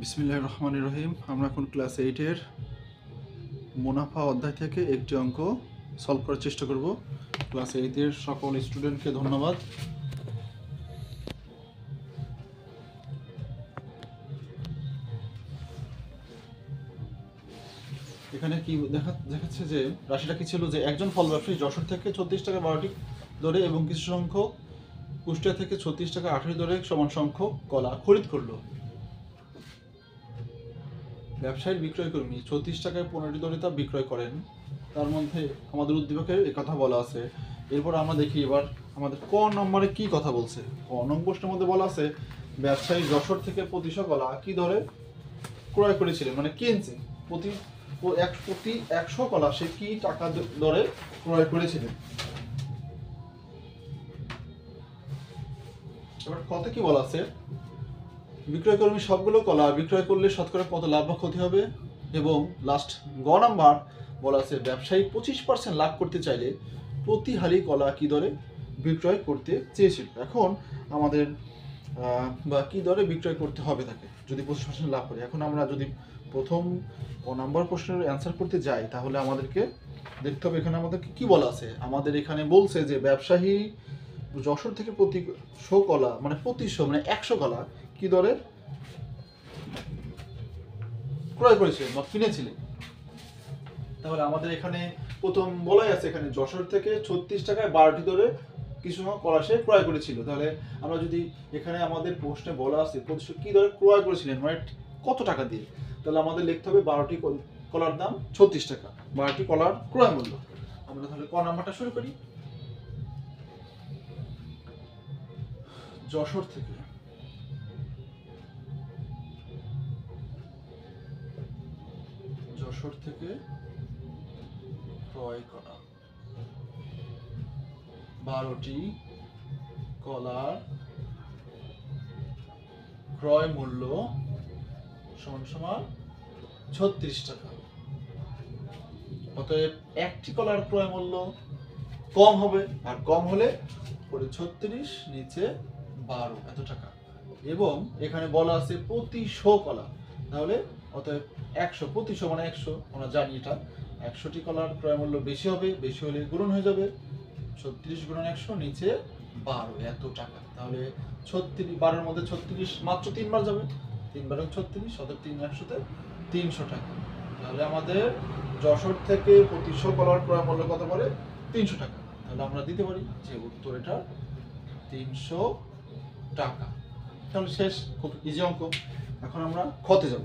বিসমিল্লাহির রহমানির রহিম। আমরা এখন ক্লাস 8-এর মুনাফা অধ্যায় থেকে একটি অঙ্ক সলভ করার চেষ্টা করব। ক্লাস 8-এর সকল স্টুডেন্টকে ধন্যবাদ। এখানে কি দেখাচ্ছে যে রাশিটা কি ছিল, যে একজন ফল ব্যবসায়ী যশোর থেকে 36 টাকা 12টি দরে এবং কিছু সংখ্যক কুষ্টিয়া থেকে 36 টাকা 18টি দরে সমান সংখ্যক কলা খরিদ করলো। ব্যবসায়ীর বিক্রয় কর্মী 36 টাকায় 15টি দরে তা বিক্রয় করেন। তার মধ্যে আমাদের উদ্দীপকের এই কথা বলা আছে। এরপর আমরা দেখি এবার আমাদের ক নম্বরে কি কথা বলছে। ক নং প্রশ্নের মধ্যে বলা আছে ব্যবসায়ী যশোর থেকে প্রতিশো কলা কি দরে ক্রয় করেছিলেন, মানে কিনছে। প্রতি 100 কলা সে কি টাকা দরে ক্রয় করেছিলেন। এবার কত কি বলা আছে, বিক্রয় কর্মী সবগুলো কলা বিক্রয় করলে শতকরা কত লাভ বা ক্ষতি হবে। এবং লাস্ট গ নাম্বার বলা আছে ব্যবসায়ী 25% লাভ করতে চাইলে প্রতি হালি কলা কি দরে বিক্রয় করতে চেয়েছিল। এখন আমাদের বা কি দরে বিক্রয় করতে হবে তাকে যদি 25% লাভ করে। এখন আমরা যদি প্রথম ক নাম্বার প্রশ্নের অ্যান্সার করতে যাই তাহলে আমাদেরকে দেখতে হবে এখানে আমাদেরকে কি বলা আছে। আমাদের এখানে বলছে যে ব্যবসায়ী যশোর থেকে প্রতি 100 কলা মানে 100 কলা কি দরে ক্রয় করেছিলেন বা কিনেছিলেন। তাহলে আমাদের এখানে প্রথম বলাই আছে এখানে যশোর থেকে 36 টাকায় 12টি দরে কিছু কলা সে ক্রয় করেছিল। তাহলে আমরা যদি এখানে আমাদের প্রশ্নে বলা আছে কি দরে ক্রয় করেছিলেন মানে কত টাকা দিয়ে, তাহলে আমাদের লিখতে হবে 12টি কলার দাম 36 টাকা, 12টি কলার ক্রয় মূল্য। আমরা তাহলে ক নাম্বারটা শুরু করি। যশোর থেকে ক্রয় করা 12টি কলার ক্রয় মূল্য সমান 36 টাকা। অতএব একটি কলার ক্রয় মূল্য কম হবে, আর কম হলে পরে 36 নিচে 12 এত টাকা। এবং এখানে বলা আছে প্রতি 100 কলা, তাহলে অতএব 100 প্রতি 100 মানে 100, আমরা জানি এটা 100টি কলার ক্রয় মূল্য বেশি হবে, বেশি হলে গুণন হয়ে যাবে 36 গুণন 100 নিচে 12 এত টাকা। তাহলে 12 এর মধ্যে 36 মাত্র 3 বার যাবে, 3 বার 36, অতএব 3 100তে 300 টাকা। তাহলে আমাদের যশোর থেকে প্রতি 100 কলার ক্রয় মূল্য কত পড়ে 300 টাকা। তাহলে আমরা দিতে পারি যে উত্তর এটা 300 টাকা। তাহলে শেষ, খুব ইজি অঙ্ক। এখন আমরা খতে যাব।